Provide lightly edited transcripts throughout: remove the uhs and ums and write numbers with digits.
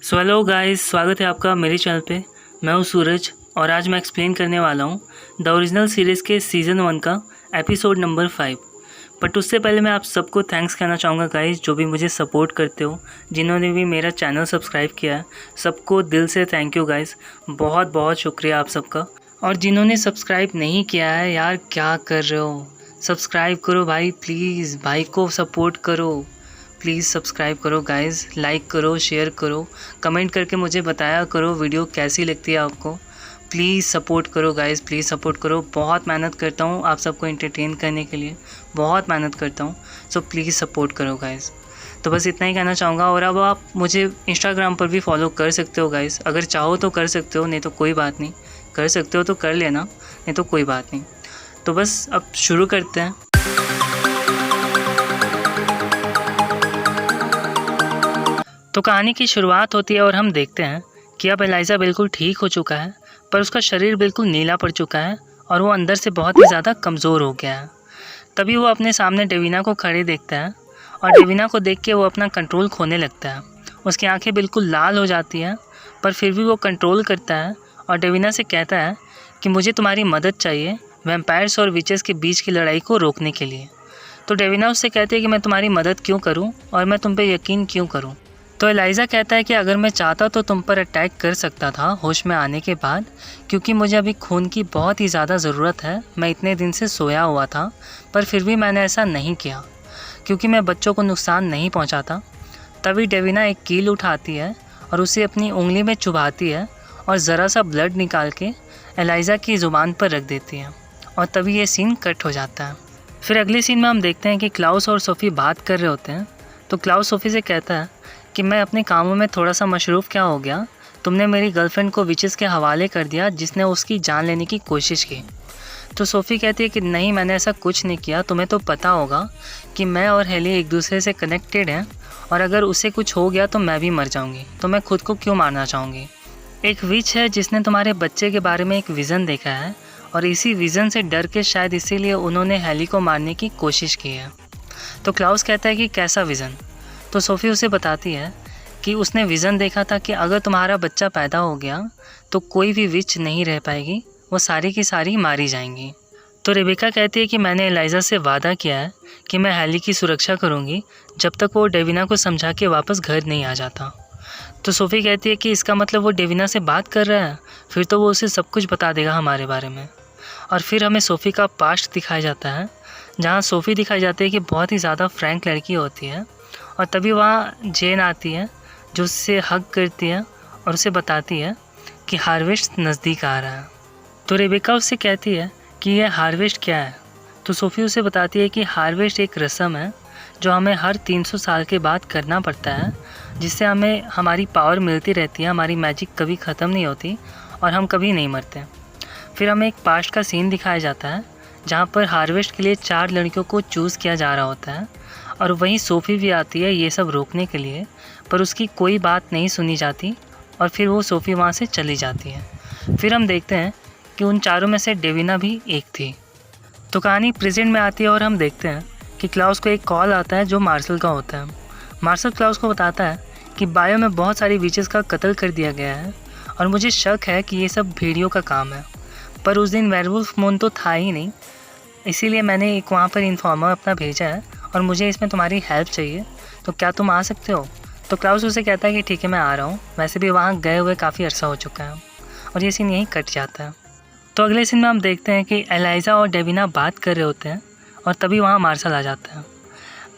So hello guys, स्वागत है आपका मेरे चैनल पे। मैं हूँ सूरज और आज मैं एक्सप्लेन करने वाला हूँ द ओरिजिनल सीरीज़ के सीज़न 1 का एपिसोड नंबर 5। बट उससे पहले मैं आप सबको थैंक्स कहना चाहूँगा गाइस, जो भी मुझे सपोर्ट करते हो, जिन्होंने भी मेरा चैनल सब्सक्राइब किया है, सबको दिल से थैंक यू गाइस। बहुत बहुत शुक्रिया आप सबका। और जिन्होंने सब्सक्राइब नहीं किया है, यार क्या कर रहे हो, सब्सक्राइब करो भाई, प्लीज़ भाई को सपोर्ट करो। प्लीज़ सब्सक्राइब करो गाइज़, लाइक करो, शेयर करो, कमेंट करके मुझे बताया करो वीडियो कैसी लगती है आपको। प्लीज़ सपोर्ट करो गाइज़, प्लीज़ सपोर्ट करो। बहुत मेहनत करता हूँ आप सबको एंटरटेन करने के लिए, बहुत मेहनत करता हूँ। सो प्लीज़ सपोर्ट करो गाइज़। तो बस इतना ही कहना चाहूँगा। और अब आप मुझे इंस्टाग्राम पर भी फॉलो कर सकते हो गाइज़, अगर चाहो तो कर सकते हो, नहीं तो कोई बात नहीं। कर सकते हो तो कर लेना, नहीं तो कोई बात नहीं। तो बस अब शुरू करते हैं। तो कहानी की शुरुआत होती है और हम देखते हैं कि अब एलाइज़ा बिल्कुल ठीक हो चुका है, पर उसका शरीर बिल्कुल नीला पड़ चुका है और वो अंदर से बहुत ही ज़्यादा कमज़ोर हो गया है। तभी वो अपने सामने डेविना को खड़े देखता है और डेविना को देख के वो अपना कंट्रोल खोने लगता है। उसकी आंखें बिल्कुल लाल हो जाती हैं, पर फिर भी वो कंट्रोल करता है और डेविना से कहता है कि मुझे तुम्हारी मदद चाहिए वैम्पायर्स और विचेस के बीच की लड़ाई को रोकने के लिए। तो डेविना उससे कहती है कि मैं तुम्हारी मदद क्यों करूँ और मैं तुम पे यकीन क्यों करूँ। तो एलाइज़ा कहता है कि अगर मैं चाहता तो तुम पर अटैक कर सकता था होश में आने के बाद, क्योंकि मुझे अभी खून की बहुत ही ज़्यादा ज़रूरत है। मैं इतने दिन से सोया हुआ था, पर फिर भी मैंने ऐसा नहीं किया क्योंकि मैं बच्चों को नुकसान नहीं पहुंचाता। तभी डेविना एक कील उठाती है और उसे अपनी उंगली में चुभाती है और ज़रा सा ब्लड निकाल के एलाइज़ा की ज़ुबान पर रख देती है और तभी ये सीन कट हो जाता है। फिर अगले सीन में हम देखते हैं कि क्लाउस और सोफ़ी बात कर रहे होते हैं। तो क्लाउस सोफ़ी से कहता है कि मैं अपने कामों में थोड़ा सा मशरूफ़ क्या हो गया, तुमने मेरी गर्लफ्रेंड को विचेस के हवाले कर दिया जिसने उसकी जान लेने की कोशिश की। तो सोफ़ी कहती है कि नहीं, मैंने ऐसा कुछ नहीं किया। तुम्हें तो पता होगा कि मैं और हेली एक दूसरे से कनेक्टेड हैं और अगर उसे कुछ हो गया तो मैं भी मर जाऊंगी, तो मैं खुद को क्यों मारना चाहूँगी। एक विच है जिसने तुम्हारे बच्चे के बारे में एक विज़न देखा है और इसी विज़न से डर के शायद इसीलिए उन्होंने हेली को मारने की कोशिश की है। तो क्लाउस कहता है कि कैसा विज़न। तो सोफ़ी उसे बताती है कि उसने विज़न देखा था कि अगर तुम्हारा बच्चा पैदा हो गया तो कोई भी विच नहीं रह पाएगी, वो सारी की सारी मारी जाएंगी। तो रेबेका कहती है कि मैंने एलाइज़ा से वादा किया है कि मैं हेली की सुरक्षा करूंगी जब तक वो डेविना को समझा के वापस घर नहीं आ जाता। तो सोफ़ी कहती है कि इसका मतलब वो डेविना से बात कर रहा है, फिर तो वो उसे सब कुछ बता देगा हमारे बारे में। और फिर हमें सोफ़ी का पास्ट दिखाया जाता है, जहाँ सोफ़ी दिखाई जाती है कि बहुत ही ज़्यादा फ्रैंक लड़की होती है। और तभी वहाँ जेन आती है जो उससे हग करती है और उसे बताती है कि हार्वेस्ट नज़दीक आ रहा है। तो रेबेका उससे कहती है कि यह हार्वेस्ट क्या है। तो सोफ़ी उसे बताती है कि हार्वेस्ट एक रस्म है जो हमें हर 300 साल के बाद करना पड़ता है, जिससे हमें हमारी पावर मिलती रहती है, हमारी मैजिक कभी ख़त्म नहीं होती और हम कभी नहीं मरते। फिर हमें एक पास्ट का सीन दिखाया जाता है जहाँ पर हार्वेस्ट के लिए 4 लड़कियों को चूज़ किया जा रहा होता है और वहीं सोफ़ी भी आती है ये सब रोकने के लिए, पर उसकी कोई बात नहीं सुनी जाती और फिर वो सोफ़ी वहाँ से चली जाती है। फिर हम देखते हैं कि उन चारों में से डेविना भी एक थी। तो कहानी प्रेजेंट में आती है और हम देखते हैं कि क्लाउस को एक कॉल आता है जो मार्शल का होता है। मार्शल क्लाउस को बताता है कि बायो में बहुत सारी विचेस का कत्ल कर दिया गया है और मुझे शक है कि ये सब भेड़ियों का काम है, पर उस दिन वेयरवुल्फ मून तो था ही नहीं, इसीलिए मैंने एक वहाँ पर इन्फॉर्मर अपना भेजा है और मुझे इसमें तुम्हारी हेल्प चाहिए, तो क्या तुम आ सकते हो। तो क्लाउस उसे कहता है कि ठीक है, मैं आ रहा हूँ। वैसे भी वहाँ गए हुए काफ़ी अरसा हो चुका है। और ये सीन यहीं कट जाता है। तो अगले सीन में हम देखते हैं कि एलाइज़ा और डेविना बात कर रहे होते हैं और तभी वहाँ मार्शल आ जाता है।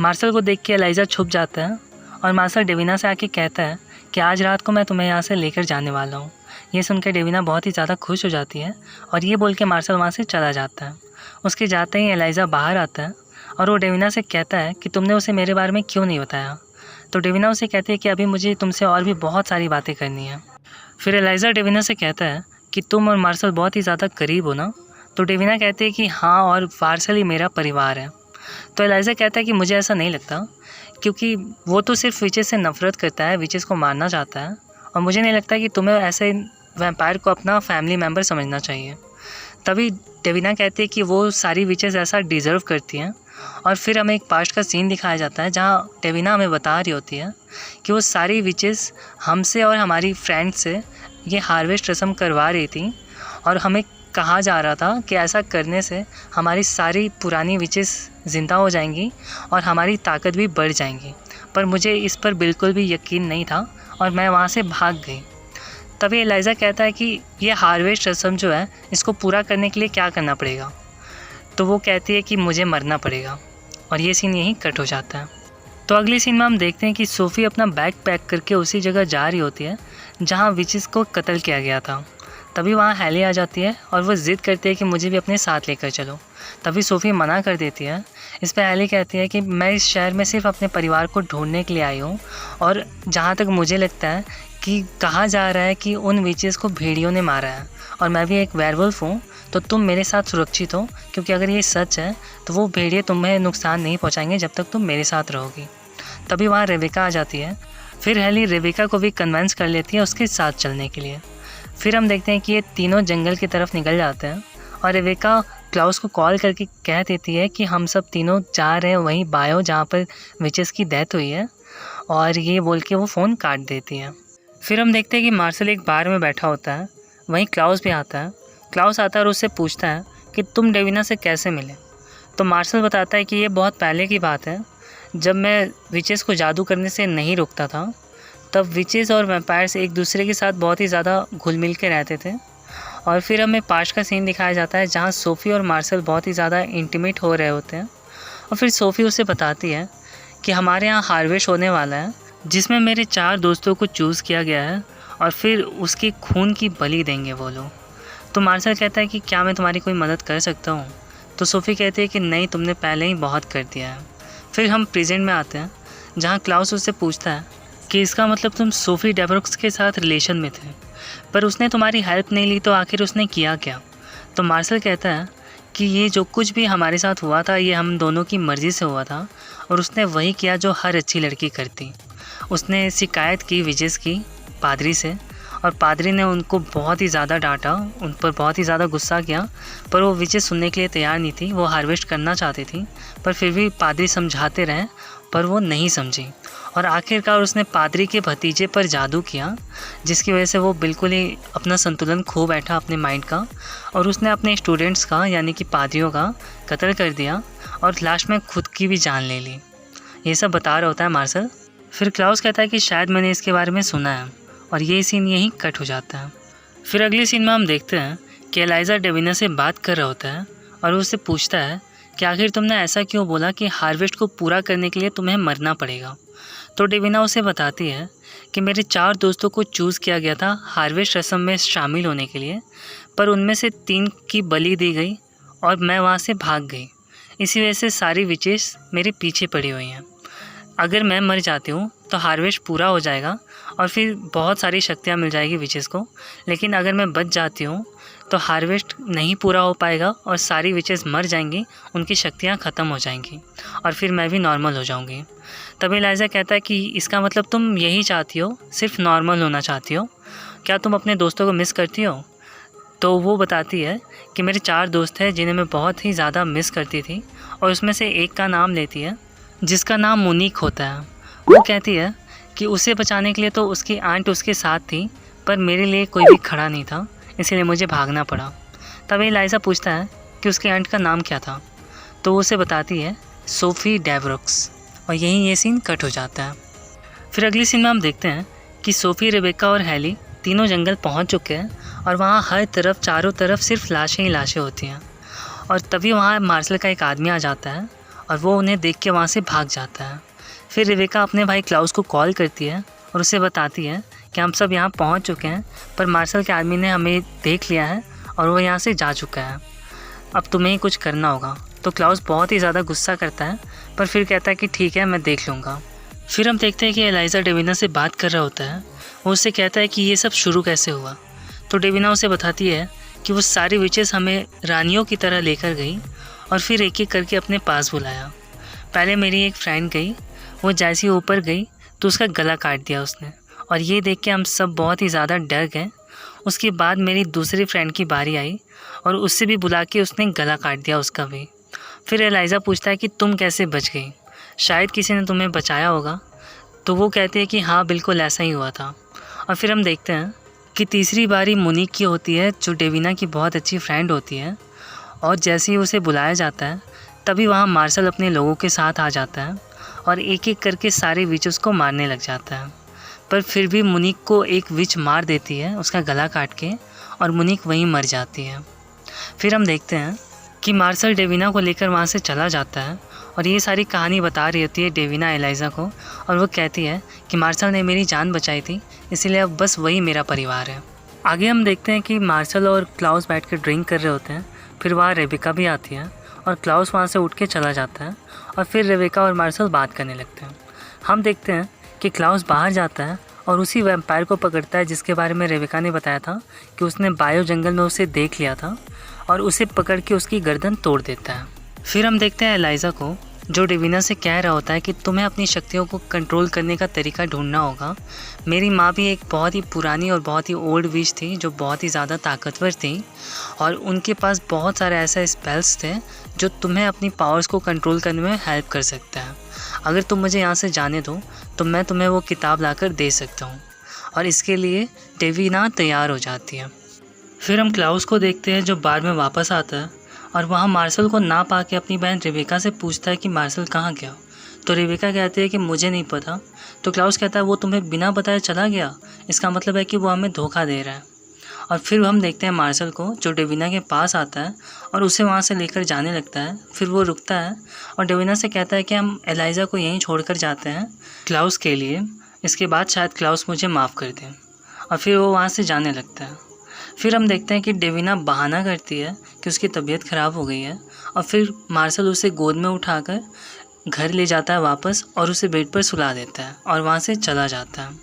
मार्शल को देख के एलाइज़ा छुप जाता है और मार्शल डेविना से आके कहता है कि आज रात को मैं तुम्हें यहाँ से लेकर जाने वाला हूँ। ये सुनकर डेविना बहुत ही ज़्यादा खुश हो जाती है और ये बोल के मार्शल वहाँ से चला जाता है। उसके जाते ही एलाइज़ा बाहर आता है और वो डेविना से कहता है कि तुमने उसे मेरे बारे में क्यों नहीं बताया। तो डेविना उसे कहती है कि अभी मुझे तुमसे और भी बहुत सारी बातें करनी है। फिर एलाइज़ा डेविना से कहता है कि तुम और मार्शल बहुत ही ज़्यादा करीब हो ना। तो डेविना कहती है कि हाँ, और मार्शल ही मेरा परिवार है। तो एलाइज़ा कहता है कि मुझे ऐसा नहीं लगता, क्योंकि वो तो सिर्फ विचेस से नफरत करता है, विचेस को मारना चाहता है, और मुझे नहीं लगता कि तुम्हें ऐसे वैम्पायर को अपना फैमिली मेम्बर समझना चाहिए। तभी डेविना कहती है कि वो सारी विचेस ऐसा डिज़र्व करती हैं और फिर हमें एक पास्ट का सीन दिखाया जाता है जहाँ डेविना हमें बता रही होती है कि वो सारी विचेस हमसे और हमारी फ्रेंड से ये हार्वेस्ट रस्म करवा रही थी, और हमें कहा जा रहा था कि ऐसा करने से हमारी सारी पुरानी विचेस ज़िंदा हो जाएंगी और हमारी ताकत भी बढ़ जाएंगी। पर मुझे इस पर बिल्कुल भी यकीन नहीं था और मैं वहाँ से भाग गई। तभी एलाइज़ा कहता है कि ये हार्वेस्ट रस्म जो है इसको पूरा करने के लिए क्या करना पड़ेगा। तो वो कहती है कि मुझे मरना पड़ेगा, और ये सीन यहीं कट हो जाता है। तो अगले सीन में हम देखते हैं कि सोफ़ी अपना बैग पैक करके उसी जगह जा रही होती है जहाँ विचेस को कत्ल किया गया था। तभी वहाँ हैली आ जाती है और वो ज़िद करती है कि मुझे भी अपने साथ लेकर चलो। तभी सोफ़ी मना कर देती है। इस पर हैली कहती है कि मैं इस शहर में सिर्फ अपने परिवार को ढूंढने के लिए आई हूँ, और जहाँ तक मुझे लगता है कि कहा जा रहा है कि उन विचेस को भेड़ियों ने मारा है, और मैं भी एक वेयरवुल्फ हूँ, तो तुम मेरे साथ सुरक्षित हो, क्योंकि अगर ये सच है तो वो भेड़िए तुम्हें नुकसान नहीं पहुँचाएंगे जब तक तुम मेरे साथ रहोगी। तभी वहाँ रेबेका आ जाती है। फिर हैली रेबेका को भी कन्विंस कर लेती है उसके साथ चलने के लिए। फिर हम देखते हैं कि ये तीनों जंगल की तरफ निकल जाते हैं, और रेबेका क्लाउस को कॉल करके कह देती है कि हम सब तीनों जा रहे हैं वहीं बायो जहाँ पर विचेस की डेथ हुई है, और ये बोल के वो फ़ोन काट देती है। फिर हम देखते हैं कि मार्शल एक बार में बैठा होता है, वहीं क्लाउस भी आता है। क्लाउस आता है और उससे पूछता है कि तुम डेविना से कैसे मिले। तो मार्शल बताता है कि ये बहुत पहले की बात है, जब मैं विचेस को जादू करने से नहीं रोकता था, तब विचेस और वैम्पायर्स एक दूसरे के साथ बहुत ही ज़्यादा घुल मिल के रहते थे। और फिर हमें पास्ट का सीन दिखाया जाता है जहाँ सोफ़ी और मार्शल बहुत ही ज़्यादा इंटीमेट हो रहे होते हैं, और फिर सोफ़ी उसे बताती है कि हमारे यहाँ हार्वेस्ट होने वाला है जिसमें मेरे 4 दोस्तों को चूज़ किया गया है, और फिर उसकी खून की बलि देंगे वो लोग। तो मार्शल कहता है कि क्या मैं तुम्हारी कोई मदद कर सकता हूँ। तो सोफ़ी कहती है कि नहीं, तुमने पहले ही बहुत कर दिया है। फिर हम प्रेजेंट में आते हैं जहाँ क्लाउस उससे पूछता है कि इसका मतलब तुम सोफ़ी डेवरक्स के साथ रिलेशन में थे, पर उसने तुम्हारी हेल्प नहीं ली, तो आखिर उसने किया क्या। तो मार्शल कहता है कि ये जो कुछ भी हमारे साथ हुआ था ये हम दोनों की मर्ज़ी से हुआ था, और उसने वही किया जो हर अच्छी लड़की करती। उसने शिकायत की विचेस की पादरी से, और पादरी ने उनको बहुत ही ज़्यादा डांटा, उन पर बहुत ही ज़्यादा गुस्सा किया, पर वो विचेस सुनने के लिए तैयार नहीं थी। वो हार्वेस्ट करना चाहती थी, पर फिर भी पादरी समझाते रहे, पर वो नहीं समझी, और आखिरकार उसने पादरी के भतीजे पर जादू किया, जिसकी वजह से वो बिल्कुल ही अपना संतुलन खो बैठा अपने माइंड का, और उसने अपने स्टूडेंट्स का यानी कि पादरियों का कत्ल कर दिया, और लास्ट में खुद की भी जान ले ली। ये सब बता रहा होता है मार्शल। फिर क्लाउस कहता है कि शायद मैंने इसके बारे में सुना है, और ये सीन यहीं कट हो जाता है। फिर अगले सीन में हम देखते हैं कि एलाइज़ा डेविना से बात कर रहा होता है, और उससे पूछता है कि आखिर तुमने ऐसा क्यों बोला कि हार्वेस्ट को पूरा करने के लिए तुम्हें मरना पड़ेगा। तो डेविना उसे बताती है कि मेरे 4 दोस्तों को चूज़ किया गया था हार्वेस्ट रस्म में शामिल होने के लिए, पर उनमें से 3 की बलि दी गई और मैं वहाँ से भाग गई। इसी वजह से सारी विचेस मेरे पीछे पड़ी हुई हैं। अगर मैं मर जाती हूँ तो हार्वेस्ट पूरा हो जाएगा और फिर बहुत सारी शक्तियाँ मिल जाएगी विचेस को, लेकिन अगर मैं बच जाती हूँ तो हार्वेस्ट नहीं पूरा हो पाएगा और सारी विचेस मर जाएंगी, उनकी शक्तियाँ ख़त्म हो जाएंगी और फिर मैं भी नॉर्मल हो जाऊँगी। तभी एलाइज़ा कहता है कि इसका मतलब तुम यही चाहती हो, सिर्फ नॉर्मल होना चाहती हो, क्या तुम अपने दोस्तों को मिस करती हो। तो वो बताती है कि मेरे 4 दोस्त हैं जिन्हें मैं बहुत ही ज़्यादा मिस करती थी, और उसमें से एक का नाम लेती है जिसका नाम मोनिक होता है। वो कहती है कि उसे बचाने के लिए तो उसकी आंट उसके साथ थी, पर मेरे लिए कोई भी खड़ा नहीं था, इसलिए मुझे भागना पड़ा। तभी एलाइज़ा पूछता है कि उसके आंट का नाम क्या था, तो वो उसे बताती है सोफ़ी डेवरक्स, और यहीं ये सीन कट हो जाता है। फिर अगली सीन में हम देखते हैं कि सोफ़ी, रेबेका और हैली तीनों जंगल पहुंच चुके हैं, और वहाँ हर तरफ चारों तरफ सिर्फ लाशें ही लाशें होती हैं। और तभी वहाँ मार्शल का एक आदमी आ जाता है और वो उन्हें देख के वहाँ से भाग जाता है। फिर रेबेका अपने भाई क्लाउस को कॉल करती है और उसे बताती है कि हम सब यहाँ पहुँच चुके हैं, पर मार्शल के आदमी ने हमें देख लिया है और वो यहाँ से जा चुका है, अब तुम्हें ही कुछ करना होगा। तो क्लाउस बहुत ही ज़्यादा गुस्सा करता है, पर फिर कहता है कि ठीक है, मैं देख लूँगा। फिर हम देखते हैं कि एलाइज़ा डेविना से बात कर रहा होता है। वो उससे कहता है कि ये सब शुरू कैसे हुआ। तो डेविना उसे बताती है कि वो सारी विचेस हमें रानियों की तरह लेकर गई और फिर एक एक करके अपने पास बुलाया। पहले मेरी एक फ्रेंड गई, वो जैसे ही ऊपर गई तो उसका गला काट दिया उसने, और ये देख के हम सब बहुत ही ज़्यादा डर गए। उसके बाद मेरी दूसरी फ्रेंड की बारी आई और उससे भी बुला के उसने गला काट दिया उसका भी। फिर एलाइज़ा पूछता है कि तुम कैसे बच गई, शायद किसी ने तुम्हें बचाया होगा। तो वो कहती है कि हाँ बिल्कुल ऐसा ही हुआ था। और फिर हम देखते हैं कि तीसरी बारी मोनिक की होती है, जो डेविना की बहुत अच्छी फ्रेंड होती है। और जैसे ही उसे बुलाया जाता है तभी वहाँ मार्शल अपने लोगों के साथ आ जाता है और एक एक करके सारे विचेस को मारने लग जाता है। पर फिर भी मोनिक को एक विच मार देती है उसका गला काट के, और मोनिक वहीं मर जाती है। फिर हम देखते हैं कि मार्शल डेविना को लेकर वहाँ से चला जाता है और ये सारी कहानी बता रही होती है डेविना एलाइज़ा को। और वो कहती है कि मार्शल ने मेरी जान बचाई थी, इसीलिए अब बस वही मेरा परिवार है। आगे हम देखते हैं कि मार्शल और क्लाउस बैठ कर ड्रिंक कर रहे होते हैं। फिर वहाँ रेबेका भी आती है और क्लाउस वहाँ से उठ के चला जाता है और फिर रेबेका और मार्शल बात करने लगते हैं। हम देखते हैं कि क्लाउस बाहर जाता है और उसी वैम्पायर को पकड़ता है जिसके बारे में रेबेका ने बताया था कि उसने बायो जंगल में उसे देख लिया था, और उसे पकड़ के उसकी गर्दन तोड़ देता है। फिर हम देखते हैं एलाइज़ा को, जो डेविना से कह रहा होता है कि तुम्हें अपनी शक्तियों को कंट्रोल करने का तरीका ढूंढना होगा। मेरी माँ भी एक बहुत ही पुरानी और बहुत ही ओल्ड विच थी जो बहुत ही ज़्यादा ताकतवर थी, और उनके पास बहुत सारे ऐसे स्पेल्स थे जो तुम्हें अपनी पावर्स को कंट्रोल करने में हेल्प कर सकता है। अगर तुम मुझे यहाँ से जाने दो तो मैं तुम्हें वो किताब लाकर दे सकता हूँ। और इसके लिए डेविना तैयार हो जाती है। फिर हम क्लाउस को देखते हैं जो बार में वापस आता है और वहाँ मार्शल को ना पा के अपनी बहन रेबेका से पूछता है कि मार्शल कहाँ गया। तो रेबेका कहती है कि मुझे नहीं पता। तो क्लाउस कहता है वो तुम्हें बिना बताए चला गया, इसका मतलब है कि वो हमें धोखा दे रहा है। और फिर हम देखते हैं मार्शल को जो डेविना के पास आता है और उसे वहाँ से लेकर जाने लगता है। फिर वो रुकता है और डेविना से कहता है कि हम एलाइज़ा को यहीं छोड़कर जाते हैं क्लाउस के लिए, इसके बाद शायद क्लाउस मुझे माफ़ कर दें। और फिर वो वहाँ से जाने लगता है। फिर हम देखते हैं कि डेविना बहाना करती है कि उसकी तबीयत ख़राब हो गई है, और फिर मार्शल उसे गोद में उठाकर घर ले जाता है वापस और उसे बेड पर सुला देता है और वहाँ से चला जाता है।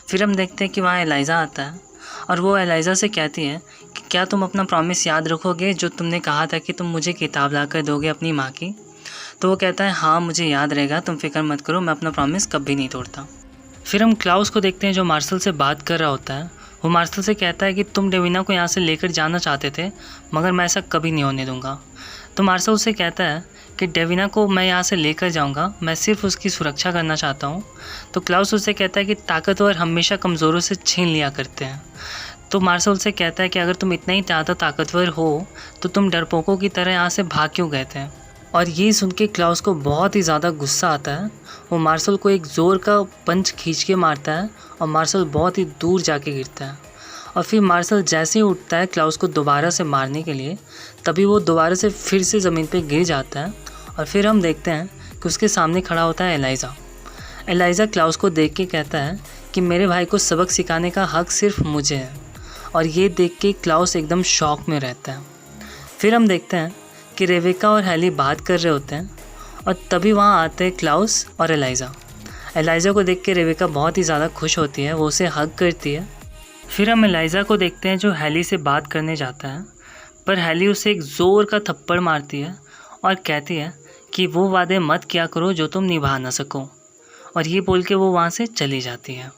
फिर हम देखते हैं कि वहाँ एलाइज़ा आता है और वो एलाइज़ा से कहती है कि क्या तुम अपना प्रॉमिस याद रखोगे जो तुमने कहा था कि तुम मुझे किताब ला कर दोगे अपनी माँ की। तो वो कहता है हाँ मुझे याद रहेगा, तुम फिक्र मत करो, मैं अपना प्रॉमिस कभी नहीं तोड़ता। फिर हम क्लाउस को देखते हैं जो मार्शल से बात कर रहा होता है। वो मार्शल से कहता है कि तुम डेविना को यहाँ से लेकर जाना चाहते थे, मगर मैं ऐसा कभी नहीं होने दूंगा। तो मार्शल उससे कहता है कि डेविना को मैं यहाँ से लेकर जाऊँगा, मैं सिर्फ उसकी सुरक्षा करना चाहता हूँ। तो क्लाउस उससे कहता है कि ताकतवर हमेशा कमज़ोरों से छीन लिया करते हैं। तो मार्शल उससे कहता है कि अगर तुम इतना ही ज़्यादा ताकतवर हो तो तुम डरपोकों की तरह यहाँ से भाग क्यों गए थे। और ये सुन के क्लाउस को बहुत ही ज़्यादा गुस्सा आता है। वो मार्शल को एक ज़ोर का पंच खींच के मारता है और मार्शल बहुत ही दूर जाके गिरता है। और फिर मार्शल जैसे ही उठता है क्लाउस को दोबारा से मारने के लिए, तभी वो दोबारा से फिर से ज़मीन पे गिर जाता है। और फिर हम देखते हैं कि उसके सामने खड़ा होता है एलाइज़ा। एलाइज़ा क्लाउस को देख के कहता है कि मेरे भाई को सबक सिखाने का हक सिर्फ मुझे है। और ये देख के क्लाउस एकदम शॉक में रहता है। फिर हम देखते हैं कि रेबेका और हैली बात कर रहे होते हैं और तभी वहाँ आते हैं क्लाउस और एलाइज़ा। एलाइज़ा को देख के रेबेका बहुत ही ज़्यादा खुश होती है, वो उसे हग करती है। फिर हम एलाइज़ा को देखते हैं जो हैली से बात करने जाता है, पर हैली उसे एक ज़ोर का थप्पड़ मारती है और कहती है कि वो वादे मत किया करो जो तुम निभा ना सको। और ये बोल के वो वहाँ से चली जाती है।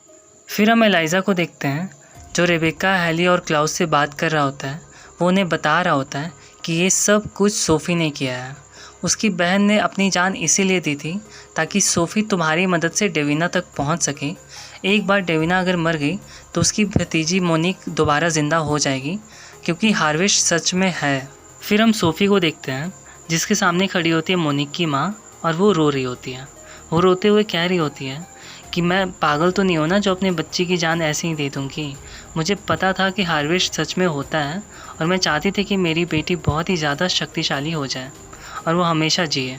फिर हम एलाइज़ा को देखते हैं जो रेबेका, हैली और क्लाउस से बात कर रहा होता है। वो उन्हें बता रहा होता है कि ये सब कुछ सोफ़ी ने किया है। उसकी बहन ने अपनी जान इसीलिए दी थी ताकि सोफ़ी तुम्हारी मदद से डेविना तक पहुंच सके। एक बार डेविना अगर मर गई तो उसकी भतीजी मोनिक दोबारा ज़िंदा हो जाएगी, क्योंकि हार्वेस्ट सच में है। फिर हम सोफ़ी को देखते हैं जिसके सामने खड़ी होती है मोनिक की माँ, और वो रो रही होती है। वो रोते हुए कह रही होती है कि मैं पागल तो नहीं हूँ ना जो अपने बच्ची की जान ऐसे ही दे दूँगी। मुझे पता था कि हार्वेस्ट सच में होता है और मैं चाहती थी कि मेरी बेटी बहुत ही ज़्यादा शक्तिशाली हो जाए और वो हमेशा जिए।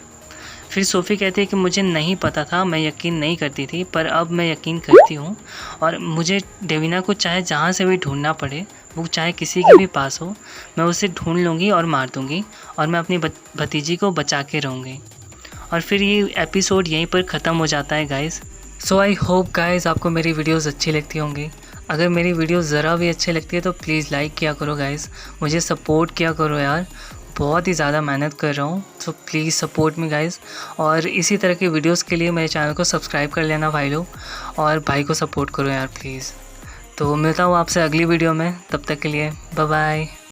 फिर सोफ़ी कहती है कि मुझे नहीं पता था, मैं यकीन नहीं करती थी, पर अब मैं यकीन करती हूँ और मुझे डेविना को चाहे जहाँ से भी ढूंढना पड़े, वो चाहे किसी के भी पास हो, मैं उसे ढूंढ लूँगी और मार दूँगी और मैं अपनी भतीजी को बचा के रहूँगी। और फिर ये एपिसोड यहीं पर ख़त्म हो जाता है guys. So I hope guys आपको मेरी वीडियोज़ अच्छी लगती होंगी। अगर मेरी वीडियो ज़रा भी अच्छी लगती है तो प्लीज़ लाइक किया करो गाइज़, मुझे सपोर्ट किया करो यार, बहुत ही ज़्यादा मेहनत कर रहा हूँ। So please support me guys, और इसी तरह की वीडियोस के लिए मेरे चैनल को सब्सक्राइब कर लेना भाई लोग, और भाई को सपोर्ट करो यार प्लीज़। तो मिलता हूँ आपसे अगली वीडियो में, तब तक के लिए बाय बाय।